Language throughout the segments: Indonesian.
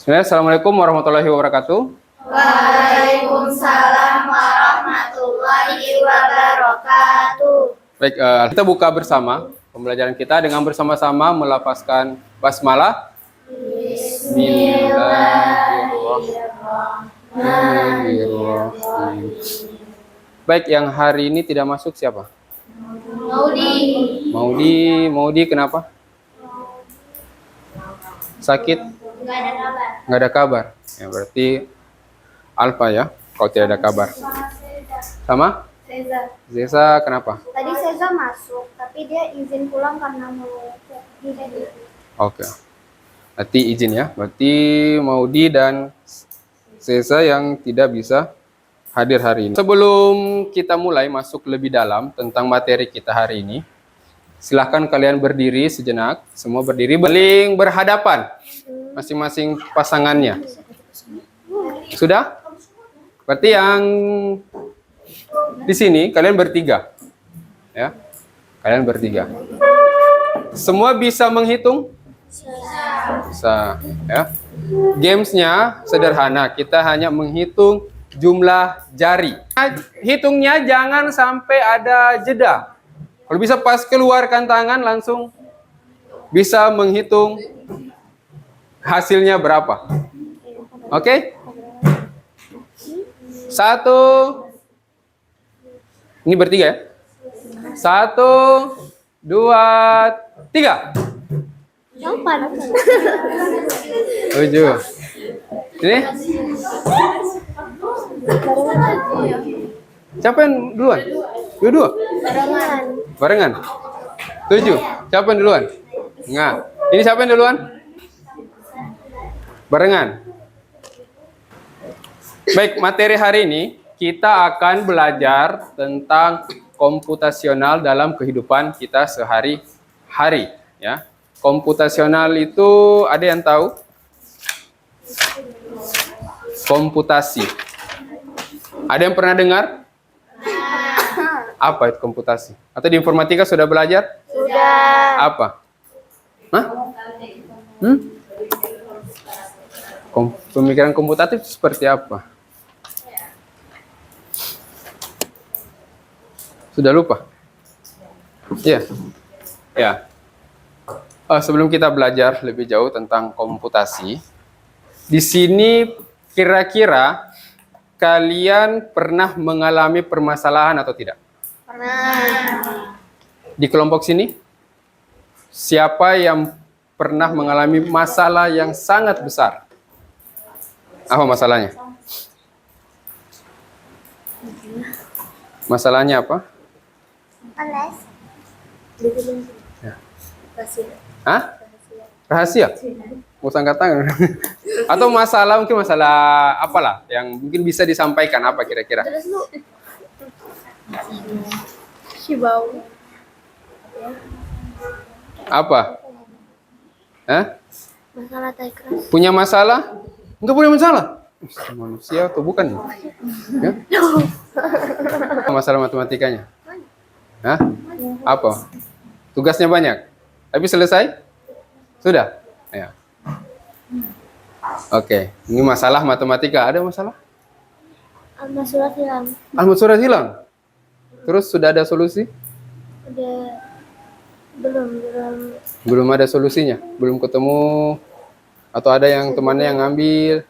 Assalamualaikum warahmatullahi wabarakatuh. Waalaikumsalam warahmatullahi wabarakatuh. Baik, kita buka bersama pembelajaran kita dengan bersama-sama melafazkan basmalah. Bismillahirrahmanirrahim. Baik, yang hari ini tidak masuk siapa? Maudi, kenapa? Sakit? Nggak ada kabar. Ya, berarti Alfa ya, kalau tidak ada kabar. Sama? Zeza kenapa? Tadi Seza masuk, tapi dia izin pulang karena mau jadi. Oke. Berarti izin ya. Berarti Maudi dan Zeza yang tidak bisa hadir hari ini. Sebelum kita mulai masuk lebih dalam tentang materi kita hari ini, silahkan kalian berdiri sejenak. Semua berdiri, saling berhadapan. Masing-masing pasangannya. Sudah? Berarti yang di sini kalian bertiga. Ya. Kalian bertiga. Semua bisa menghitung? Bisa, ya. Gamesnya sederhana. Kita hanya menghitung jumlah jari. Hitungnya jangan sampai ada jeda. Kalau bisa pas keluarkan tangan langsung bisa menghitung hasilnya berapa. Oke? 1. Ini bertiga ya? 1, 2, 3. 7. 7. Ini? Siapa yang duluan? Dua-dua? Barengan. 7. Siapa yang duluan? Enggak. Ini siapa yang duluan? Barengan. Baik, materi hari ini kita akan belajar tentang komputasional dalam kehidupan kita sehari-hari, ya. Komputasional itu ada yang tahu? Komputasi. Ada yang pernah dengar? Apa itu komputasi? Atau di informatika sudah belajar? Sudah. Apa? Hah? Pemikiran komputatif seperti apa? Sudah lupa? Iya. Ya. Sebelum kita belajar lebih jauh tentang komputasi, di sini kira-kira kalian pernah mengalami permasalahan atau tidak? Pernah. Di kelompok sini, siapa yang pernah mengalami masalah yang sangat besar? Apa masalahnya? Masalahnya apa? Les. Ya. Hah? Rahasia? Mau angkat tangan. Atau mungkin masalah apalah yang mungkin bisa disampaikan apa kira-kira? Terus lu. Shibau. Apa? Hah? Masalah tai keras. Punya masalah? Enggak punya masalah. Manusia atau bukan? Ya? Masalah matematikanya? Hah? Apa? Tugasnya banyak? Tapi selesai? Sudah? Ya. Oke. Ini masalah matematika. Ada masalah? Alma surat hilang. Almut surat hilang? Terus sudah ada solusi? Udah. Belum. Belum ada solusinya? Belum ketemu? Atau ada yang temannya yang ngambil?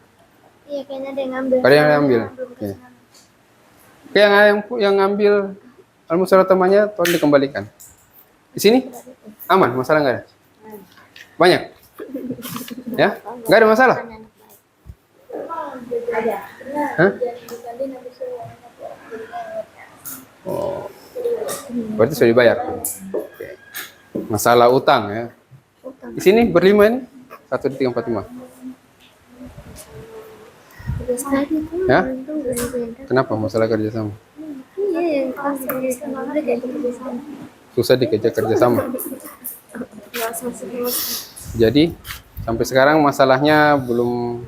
Iya, kayaknya ada yang ngambil. Ada yang ngambil? Ya. Oke, yang ngambil almut surat temannya tolong dikembalikan. Di sini? Aman? Masalah nggak ada? Banyak? Ya? Nggak ada masalah? Hah? Oh. Berarti sudah dibayar. Oke. Masalah utang ya. Di sini berlima ini? 1, 2, 3, 4, 5. Ya? Kenapa masalah kerjasama? Iya, yang kerjasama. Susah dikejar kerjasama. Jadi sampai sekarang masalahnya belum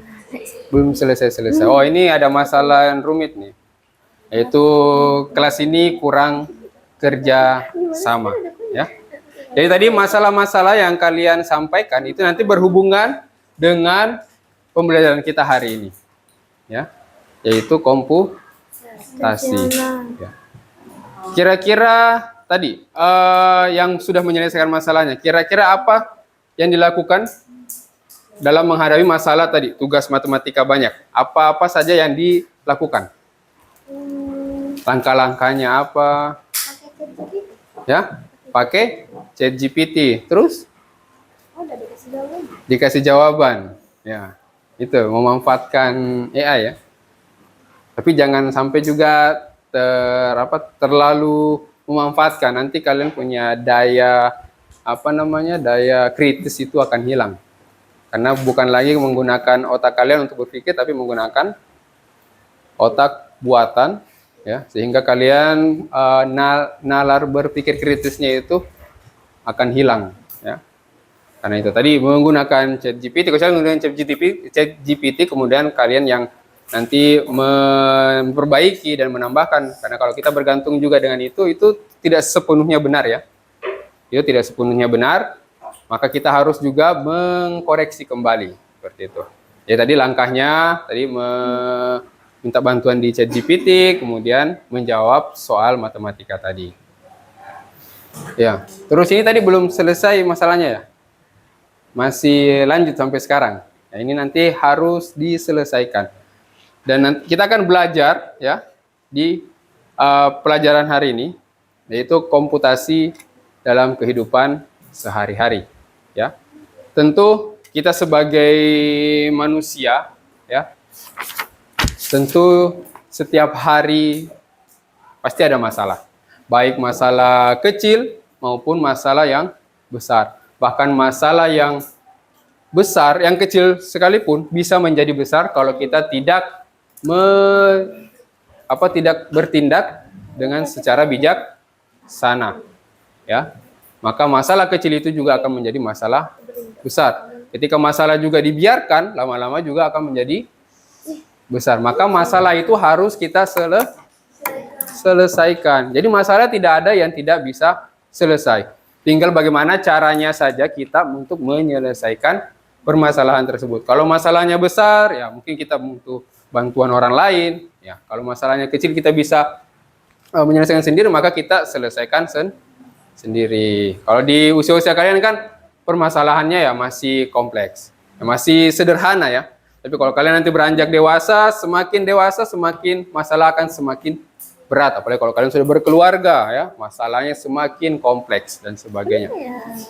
selesai. Oh, ini ada masalah yang rumit nih. Yaitu kelas ini kurang kerja sama, ya. Jadi tadi masalah-masalah yang kalian sampaikan itu nanti berhubungan dengan pembelajaran kita hari ini, ya, yaitu komputasi. Ya. Kira-kira tadi yang sudah menyelesaikan masalahnya, kira-kira apa yang dilakukan dalam menghadapi masalah tadi, tugas matematika banyak? Apa-apa saja yang dilakukan? Langkah-langkahnya apa? Ya, pakai ChatGPT. Terus? Oh, udah dikasih jawaban. Dikasih jawaban. Ya, itu memanfaatkan AI ya. Tapi jangan sampai juga terlalu memanfaatkan. Nanti kalian punya daya daya kritis itu akan hilang. Karena bukan lagi menggunakan otak kalian untuk berpikir, tapi menggunakan otak buatan. Ya, sehingga kalian nalar berpikir kritisnya itu akan hilang, ya. Karena itu tadi menggunakan ChatGPT, kalau saya menggunakan ChatGPT, kemudian kalian yang nanti memperbaiki dan menambahkan. Karena kalau kita bergantung juga dengan itu tidak sepenuhnya benar ya. Itu tidak sepenuhnya benar, maka kita harus juga mengkoreksi kembali seperti itu. Ya tadi langkahnya tadi minta bantuan di ChatGPT, kemudian menjawab soal matematika tadi. Ya, terus ini tadi belum selesai masalahnya ya, masih lanjut sampai sekarang. Nah, ini nanti harus diselesaikan. Dan nanti kita akan belajar ya di pelajaran hari ini, yaitu komputasi dalam kehidupan sehari-hari. Ya, tentu kita sebagai manusia ya. Tentu setiap hari pasti ada masalah. Baik masalah kecil maupun masalah yang besar. Bahkan masalah yang besar, yang kecil sekalipun bisa menjadi besar kalau kita tidak bertindak dengan secara bijaksana. Ya. Maka masalah kecil itu juga akan menjadi masalah besar. Ketika masalah juga dibiarkan, lama-lama juga akan menjadi besar. Maka masalah itu harus kita selesaikan. Jadi masalah tidak ada yang tidak bisa selesai. Tinggal bagaimana caranya saja kita untuk menyelesaikan permasalahan tersebut. Kalau masalahnya besar, ya mungkin kita butuh bantuan orang lain. Ya, kalau masalahnya kecil kita bisa menyelesaikan sendiri, maka kita selesaikan sendiri. Kalau di usia-usia kalian kan permasalahannya ya masih kompleks, ya, masih sederhana ya. Tapi kalau kalian nanti beranjak dewasa, semakin masalah akan semakin berat. Apalagi kalau kalian sudah berkeluarga, ya, masalahnya semakin kompleks dan sebagainya.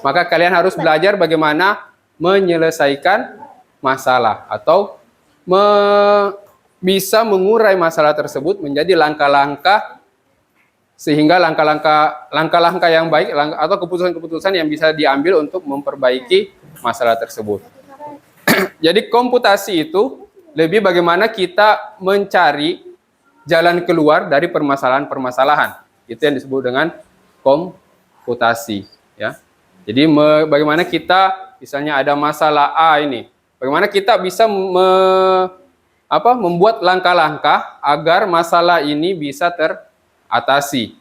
Maka kalian harus belajar bagaimana menyelesaikan masalah atau bisa mengurai masalah tersebut menjadi langkah-langkah sehingga langkah-langkah yang baik atau keputusan-keputusan yang bisa diambil untuk memperbaiki masalah tersebut. Jadi komputasi itu lebih bagaimana kita mencari jalan keluar dari permasalahan-permasalahan. Itu yang disebut dengan komputasi, ya. Jadi bagaimana kita misalnya ada masalah A ini, bagaimana kita bisa membuat langkah-langkah agar masalah ini bisa teratasi.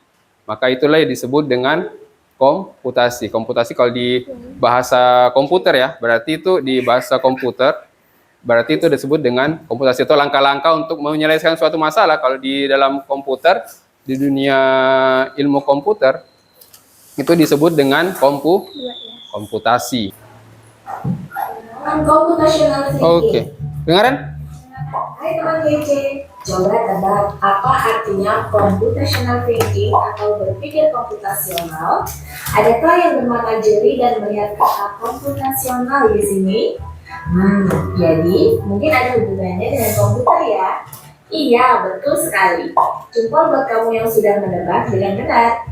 Maka itulah yang disebut dengan komputasi. Komputasi kalau di bahasa komputer ya, berarti itu di bahasa komputer, berarti itu disebut dengan komputasi atau langkah-langkah untuk menyelesaikan suatu masalah. Kalau di dalam komputer, di dunia ilmu komputer, itu disebut dengan komputasi. Oke, dengaran? Hai teman GC, coba tebak apa artinya computational thinking atau berpikir komputasional? Adakah yang bermata jeli dan melihat kata komputasional di sini? Jadi mungkin ada hubungannya dengan komputer ya? Iya, betul sekali. Jempol buat kamu yang sudah menebak dengan benar.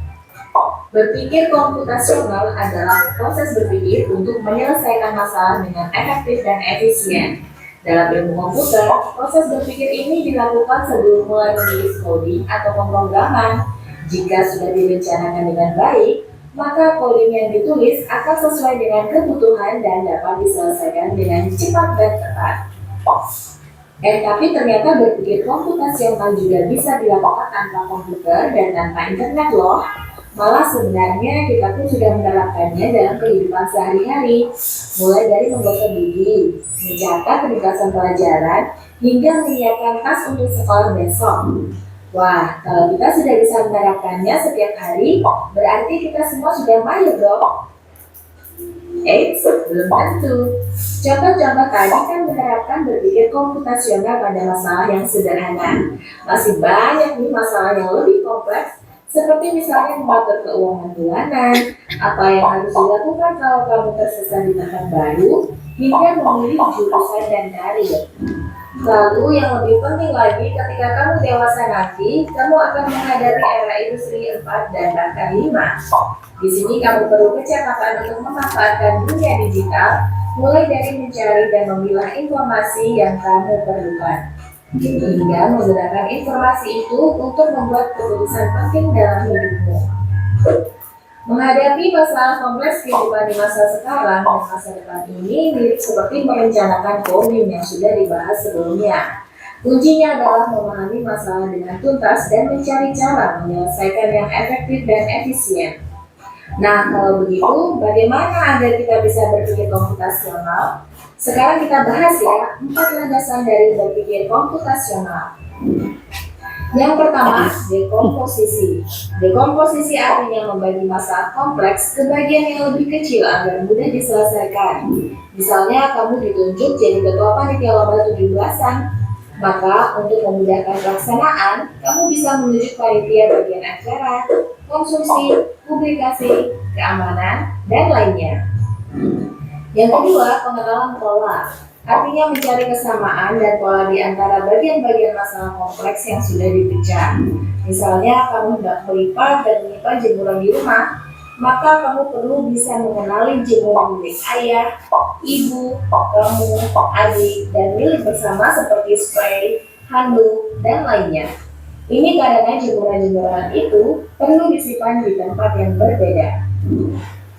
Berpikir komputasional adalah proses berpikir untuk menyelesaikan masalah dengan efektif dan efisien. Dalam ilmu komputer, proses berpikir ini dilakukan sebelum mulai menulis coding atau pemrograman. Jika sudah direncanakan dengan baik, maka coding yang ditulis akan sesuai dengan kebutuhan dan dapat diselesaikan dengan cepat dan tepat. Tapi ternyata berpikir komputasional juga bisa dilakukan tanpa komputer dan tanpa internet loh. Malah sebenarnya kita pun sudah menerapkannya dalam kehidupan sehari-hari, mulai dari menggosok gigi, mencatat ringkasan pelajaran, hingga menyiapkan tas untuk sekolah besok. Wah, kalau kita sudah bisa menerapkannya setiap hari, berarti kita semua sudah mahir dong. Eits, belum tentu. Contoh-contoh tadi kan menerapkan berpikir komputasional pada masalah yang sederhana. Masih banyak nih masalah yang lebih kompleks, seperti misalnya mengatur keuangan bulanan, apa yang harus dilakukan kalau kamu tersesat di tempat baru, hingga memilih jurusan dan karir. Lalu yang lebih penting lagi, ketika kamu dewasa nanti, kamu akan menghadapi era industri 4 dan bahkan 5. Di sini kamu perlu kecakapan untuk memanfaatkan dunia digital, mulai dari mencari dan memilah informasi yang kamu perlukan, hingga menggunakan informasi itu untuk membuat keputusan penting dalam hidupmu. Menghadapi masalah kompleks kehidupan di masa sekarang dan masa depan ini mirip seperti merencanakan kodim yang sudah dibahas sebelumnya. Kuncinya adalah memahami masalah dengan tuntas dan mencari cara menyelesaikan yang efektif dan efisien. Nah, kalau begitu, bagaimana agar kita bisa berpikir komputasional? Sekarang kita bahas ya, 4 landasan dari berpikir komputasional. Yang pertama, dekomposisi. Dekomposisi artinya membagi masalah kompleks ke bagian yang lebih kecil agar mudah diselesaikan. Misalnya, kamu ditunjuk jadi ketua panitia lomba 17-an. Maka, untuk memudahkan pelaksanaan, kamu bisa menunjuk panitia bagian acara, konsumsi, publikasi, keamanan, dan lainnya. Yang kedua, pengenalan pola. Artinya mencari kesamaan dan pola di antara bagian-bagian masalah kompleks yang sudah dipecah. Misalnya, kamu hendak melipat dan menyimpan jemuran di rumah, maka kamu perlu bisa mengenali jemuran milik ayah, ibu, kamu, adik, dan milik bersama seperti spray, handuk, dan lainnya. Ini karena jemuran-jemuran itu perlu disimpan di tempat yang berbeda.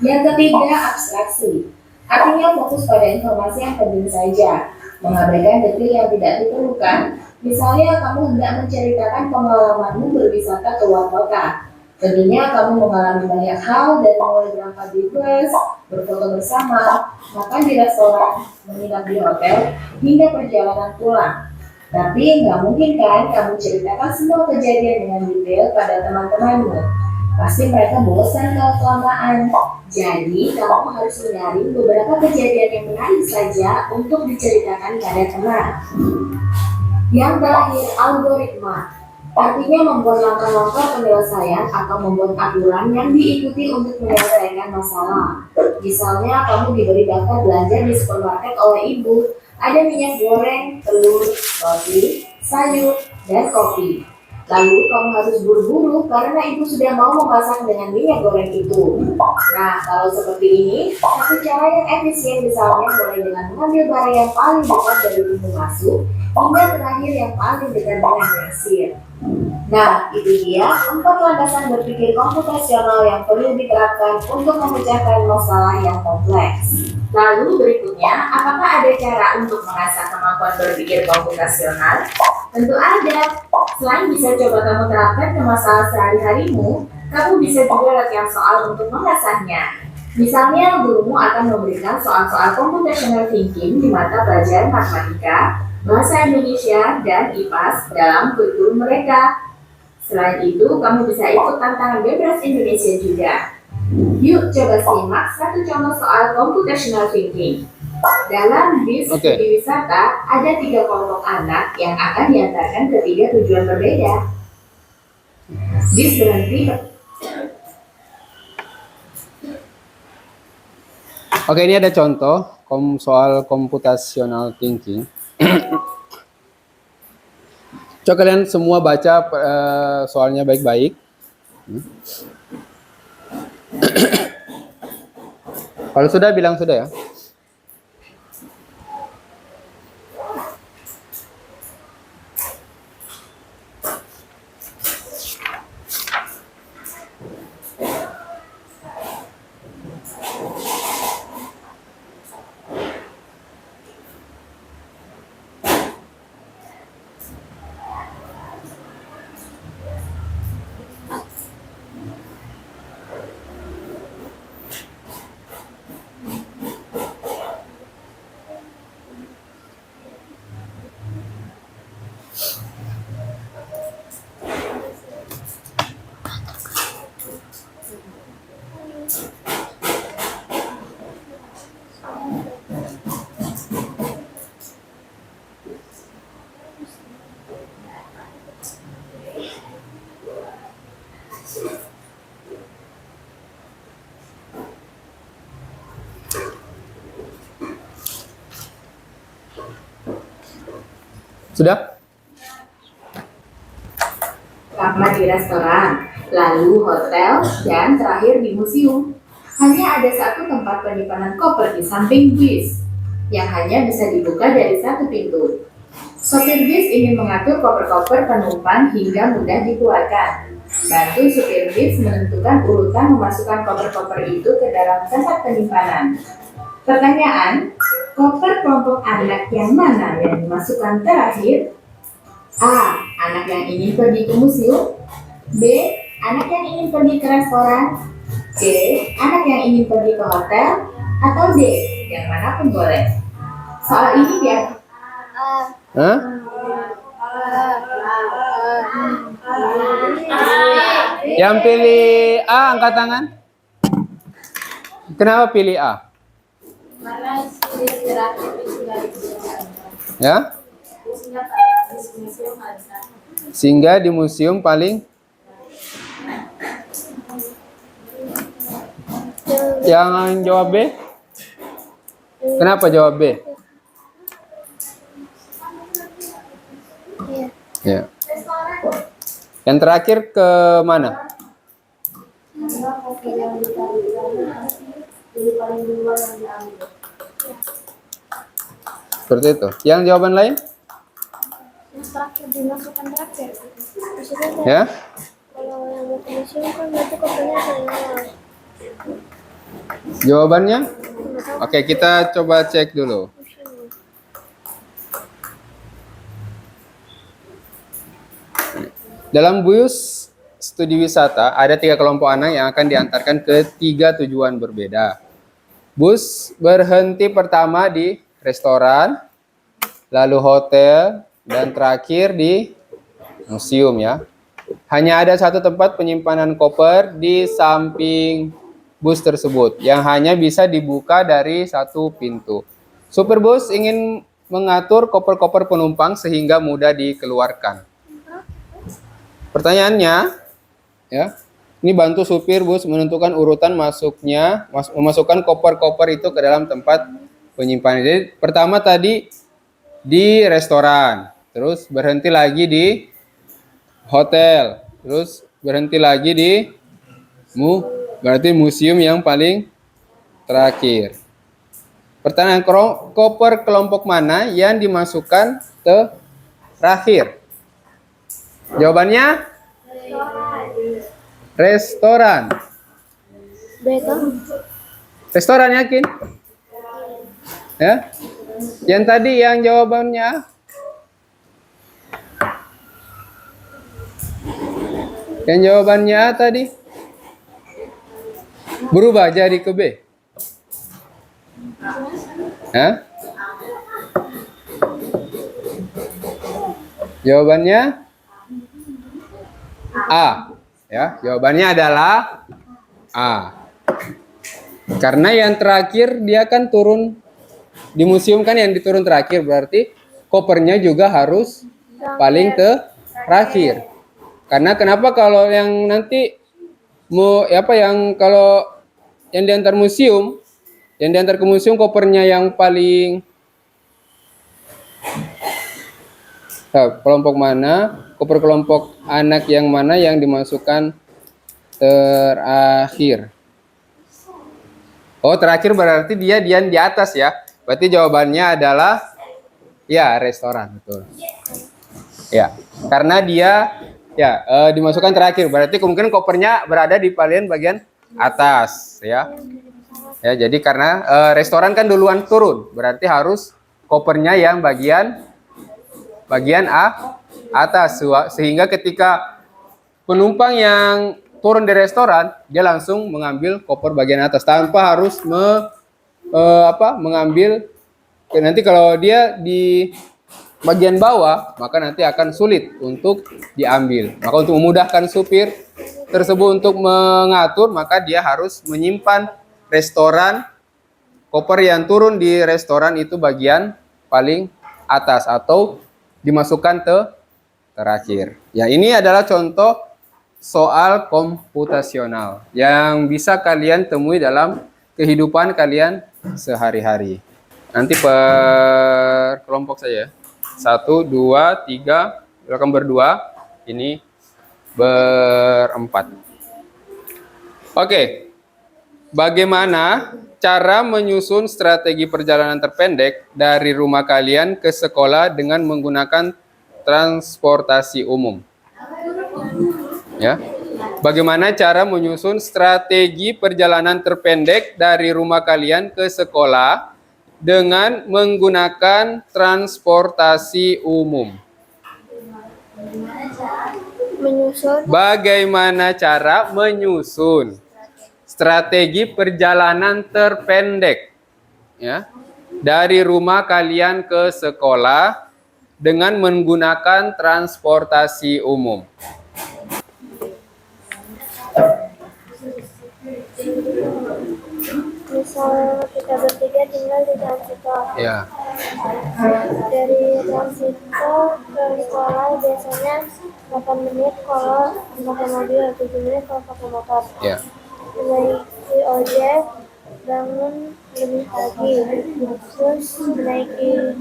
Yang ketiga, abstraksi. Artinya fokus pada informasi yang penting saja, mengabaikan detail yang tidak diperlukan. Misalnya, kamu hendak menceritakan pengalamanmu berwisata ke luar kota. Tentunya kamu mengalami banyak hal dari mulai berangkat di bus, berfoto bersama, makan di restoran, menginap di hotel, hingga perjalanan pulang. Tapi nggak mungkin kan kamu ceritakan semua kejadian dengan detail pada teman-temanmu. Pasti mereka bosan kalau kelamaan. Jadi kamu harus menyaring beberapa kejadian yang menarik saja untuk diceritakan pada teman. Yang terakhir, algoritma. Artinya membuat langkah-langkah penyelesaian atau membuat aturan yang diikuti untuk menyelesaikan masalah. Misalnya kamu diberi daftar belanja di supermarket oleh ibu. Ada minyak goreng, telur, roti, sayur, dan kopi. Lalu kamu harus buru-buru karena ibu sudah mau memasak dengan minyak goreng itu. Nah, kalau seperti ini, satu cara yang efisien misalnya mulai dengan mengambil barang yang paling dekat dari pintu masuk, hingga terakhir yang paling dekat dengan kasir. Nah, itu dia 4 landasan berpikir komputasional yang perlu diterapkan untuk memecahkan masalah yang kompleks. Lalu berikutnya, apakah ada cara untuk mengasah kemampuan berpikir komputasional? Tentu ada. Selain bisa coba kamu terapkan ke masalah sehari-harimu, kamu bisa juga latihan soal untuk mengasahnya. Misalnya, gurumu akan memberikan soal-soal computational thinking di mata pelajaran matematika, bahasa Indonesia, dan IPAS dalam kurikulum mereka. Selain itu, kamu bisa ikut tantangan Bebas Indonesia juga. Yuk coba simak satu contoh soal computational thinking. Dalam bis studi wisata, ada 3 kelompok anak yang akan diantarkan ke 3 tujuan berbeda. Bis berhenti. Oke, ini ada contoh soal computational thinking. Coba kalian semua baca soalnya baik-baik. Kalau sudah, bilang sudah ya. Sudah? Pertama di restoran, lalu hotel, dan terakhir di museum. Hanya ada satu tempat penyimpanan koper di samping bis, yang hanya bisa dibuka dari satu pintu. Sopir bis ingin mengatur koper-koper penumpang hingga mudah dikeluarkan. Bantu supir bis menentukan urutan memasukkan koper-koper itu ke dalam tempat penyimpanan. Pertanyaan, koper kelompok anak yang mana yang dimasukkan terakhir? A. Anak yang ingin pergi ke museum. B. Anak yang ingin pergi ke restoran. C. Anak yang ingin pergi ke hotel. Atau D. Yang manapun boleh. Soal ini dia. Hah? Yang pilih A angkat tangan. Kenapa pilih A? Ya? Sehingga di museum paling. Yang jawab B? Kenapa jawab B? Ya. Yang terakhir ke mana? Seperti itu. Yang jawaban lain? Yang terakhir dimasukkan terakhir. Maksudnya Ya? kalau yang mau ke museum kan berarti kopernya saya. Jawabannya? Oke, kita coba cek dulu. Dalam bus studi wisata, ada 3 kelompok anak yang akan diantarkan ke 3 tujuan berbeda. Bus berhenti pertama di restoran, lalu hotel, dan terakhir di museum ya. Hanya ada satu tempat penyimpanan koper di samping bus tersebut yang hanya bisa dibuka dari satu pintu. Supir bus ingin mengatur koper-koper penumpang sehingga mudah dikeluarkan. Pertanyaannya, ya, ini bantu supir bus menentukan urutan memasukkan koper-koper itu ke dalam tempat penyimpanan. Jadi pertama tadi di restoran, terus berhenti lagi di hotel, terus berhenti lagi di berarti museum yang paling terakhir. Pertanyaan, koper kelompok mana yang dimasukkan terakhir? Jawabannya restoran. Betul. Restoran yakin? Ya. Yang tadi yang jawabannya tadi berubah jadi ke B. Hah? Jawabannya A. Ya, jawabannya adalah A. Karena yang terakhir dia kan turun di museum kan yang diturun terakhir, berarti kopernya juga harus paling terakhir. Karena kenapa kalau yang nanti kalau yang diantar museum, yang diantar ke museum kopernya yang paling kelompok mana, koper kelompok anak yang mana yang dimasukkan terakhir. Oh, terakhir berarti dia di atas ya. Berarti jawabannya adalah ya restoran, betul. Ya, karena dia dimasukkan terakhir. Berarti kemungkinan kopernya berada di bagian atas ya. Ya, jadi karena restoran kan duluan turun, berarti harus kopernya yang bagian atas, sehingga ketika penumpang yang turun di restoran dia langsung mengambil koper bagian atas tanpa harus mengambil. Nanti kalau dia di bagian bawah maka nanti akan sulit untuk diambil. Maka untuk memudahkan supir tersebut untuk mengatur, maka dia harus menyimpan koper yang turun di restoran itu bagian paling atas atau dimasukkan terakhir. Ya, ini adalah contoh soal komputasional yang bisa kalian temui dalam kehidupan kalian sehari-hari. Nanti per kelompok saja. 1, 2, 3, silakan berdua. Ini berempat. Oke. Bagaimana cara menyusun strategi perjalanan terpendek dari rumah kalian ke sekolah dengan menggunakan transportasi umum? Ya. Bagaimana cara menyusun strategi perjalanan terpendek dari rumah kalian ke sekolah dengan menggunakan transportasi umum? Bagaimana cara menyusun strategi perjalanan terpendek, ya, dari rumah kalian ke sekolah dengan menggunakan transportasi umum? Misal kita bertiga tinggal di Transito. Ya. Dari Transito ke sekolah biasanya 8 menit kalau pakai mobil, 7 menit kalau pakai motor. Ya. Menaiki ojek, bangun lebih pagi, terus menaiki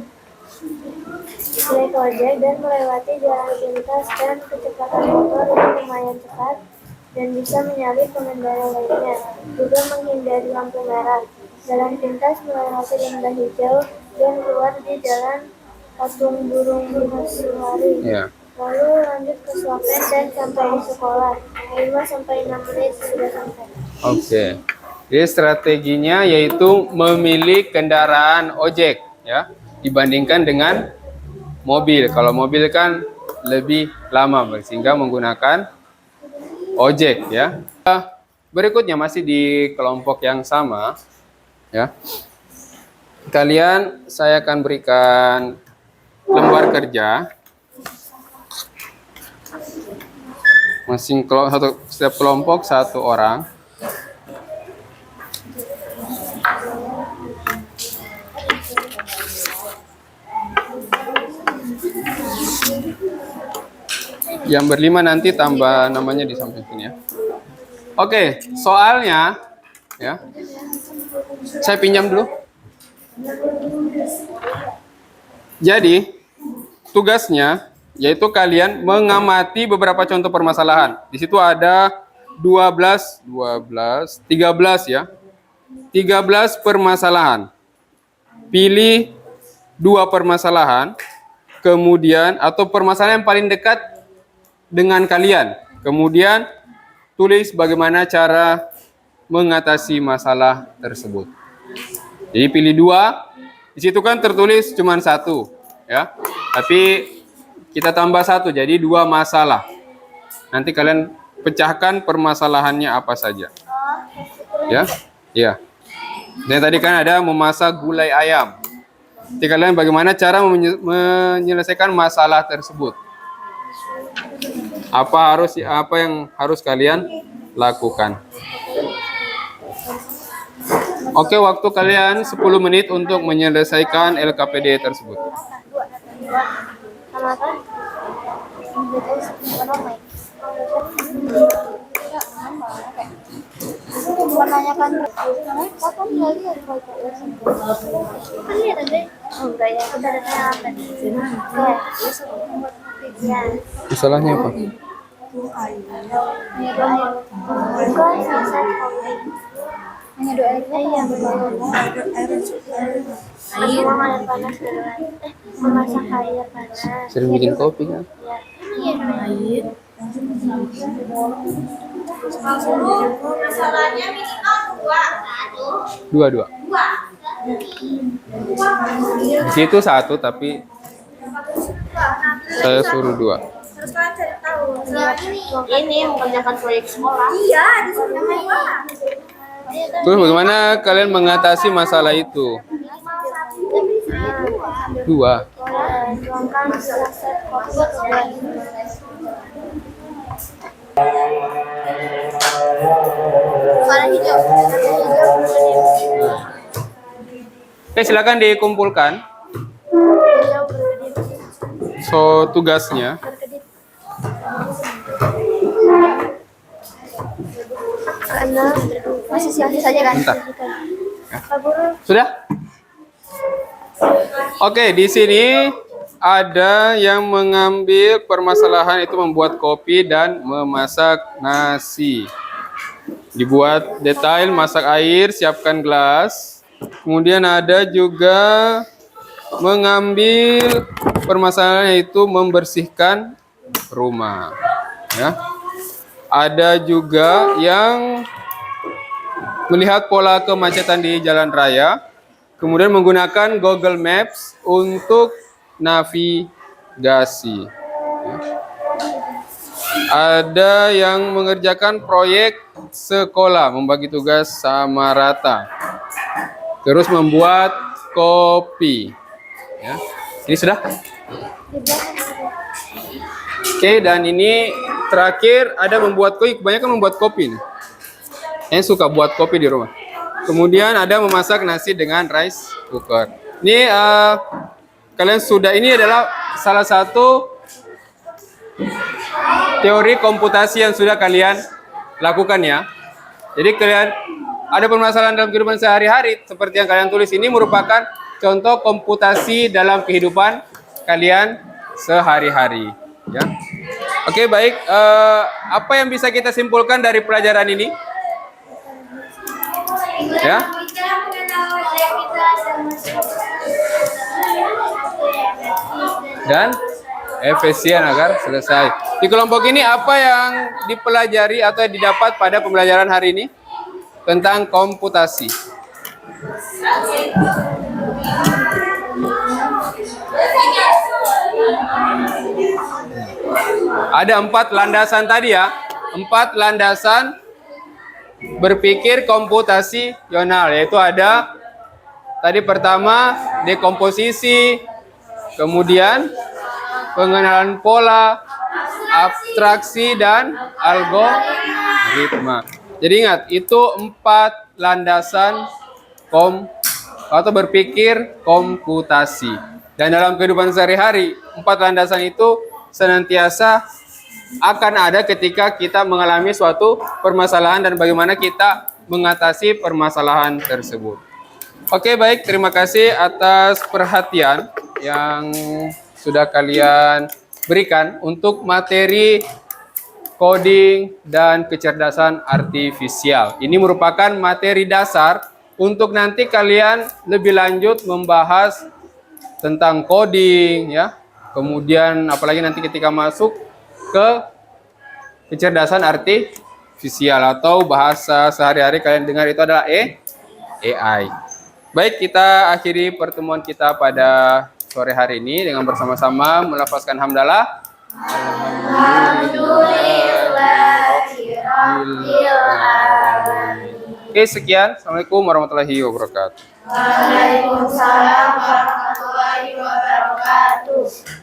ojek dan melewati jalan pintas dan kecepatan motor yang lumayan cepat dan bisa menyalip pengendara lainnya. Juga menghindari lampu merah. Jalan pintas melewati lembah hijau dan keluar di jalan patung burung Masuari. Ya. Lalu lanjut ke Swapen dan sampai di sekolah. 5-6 menit sudah sampai. Oke. Jadi strateginya yaitu memilih kendaraan ojek, ya, dibandingkan dengan mobil. Kalau mobil kan lebih lama sehingga menggunakan ojek, ya. Berikutnya masih di kelompok yang sama, ya. Kalian saya akan berikan lembar kerja. Setiap kelompok 1 orang. Yang berlima nanti tambah namanya di samping sini, ya. Oke, soalnya, ya. Saya pinjam dulu. Jadi, tugasnya yaitu kalian mengamati beberapa contoh permasalahan. Di situ ada 13 ya. 13 permasalahan. Pilih 2 permasalahan, kemudian atau permasalahan yang paling dekat dengan kalian. Kemudian tulis bagaimana cara mengatasi masalah tersebut. Jadi pilih 2. Di situ kan tertulis cuma 1, ya. Tapi kita tambah 1, jadi 2 masalah. Nanti kalian pecahkan permasalahannya apa saja. Ya, ya. Dan tadi kan ada memasak gulai ayam. Jadi kalian bagaimana cara menyelesaikan masalah tersebut? Apa yang harus kalian lakukan? Oke, waktu kalian 10 menit untuk menyelesaikan LKPD tersebut. Sama kan? Menanyakan kapan lagi ya kalau kan lihat aja. Oh enggak ya, kita datanya apa nih? Ya. Masalahnya apa? Bukan selesai hanya doa aja ya, air panas duluan. Memasak air panas. Sering bikin kopi kan? Ya. Iya. Masalahnya minimal 2. 2. Di situ 1 tapi saya suruh 2. Terus kalian cari tahu. Ini mengerjakan proyek sekolah. Iya, disuruh semua. Terus bagaimana kalian mengatasi masalah itu? 2. Tuangkan resep kopi ke gelas. Warna hijau. Oke, silakan dikumpulkan. Hijau. So, tugasnya Berkedip. Karena masih saja kan. Bentar. Pak Guru, sudah? Oke, di sini ada yang mengambil permasalahan itu membuat kopi dan memasak nasi. Dibuat detail, masak air, siapkan gelas. Kemudian ada juga mengambil permasalahan itu membersihkan rumah. Ya. Ada juga yang melihat pola kemacetan di jalan raya, kemudian menggunakan Google Maps untuk navigasi. Ada yang mengerjakan proyek sekolah, membagi tugas sama rata. Terus membuat kopi. Ya. Ini sudah? Oke, dan ini terakhir ada membuat kopi, kebanyakan membuat kopi nih. Yang suka buat kopi di rumah. Kemudian ada memasak nasi dengan rice cooker. Ini kalian sudah, ini adalah salah satu teori komputasi yang sudah kalian lakukan ya. Jadi kalian ada permasalahan dalam kehidupan sehari-hari seperti yang kalian tulis ini merupakan contoh komputasi dalam kehidupan kalian sehari-hari. Ya. Oke, baik. Apa yang bisa kita simpulkan dari pelajaran ini? Ya. Dan efisien agar selesai. Di kelompok ini apa yang dipelajari atau didapat pada pembelajaran hari ini tentang komputasi? Ada 4 landasan tadi ya. 4 landasan berpikir komputasional, yaitu ada tadi pertama dekomposisi, kemudian pengenalan pola, abstraksi, dan algoritma. Jadi ingat, itu 4 landasan atau berpikir komputasi. Dan dalam kehidupan sehari-hari, 4 landasan itu senantiasa akan ada ketika kita mengalami suatu permasalahan dan bagaimana kita mengatasi permasalahan tersebut. Oke, baik. Terima kasih atas perhatian yang sudah kalian berikan untuk materi coding dan kecerdasan artifisial. Ini merupakan materi dasar untuk nanti kalian lebih lanjut membahas tentang coding ya. Kemudian apalagi nanti ketika masuk ke kecerdasan artifisial atau bahasa sehari-hari kalian dengar itu adalah AI. Baik, kita akhiri pertemuan kita pada sore hari ini dengan bersama-sama melafazkan hamdalah. Oke, sekian. Assalamualaikum warahmatullahi wabarakatuh. Waalaikumsalam warahmatullahi wabarakatuh.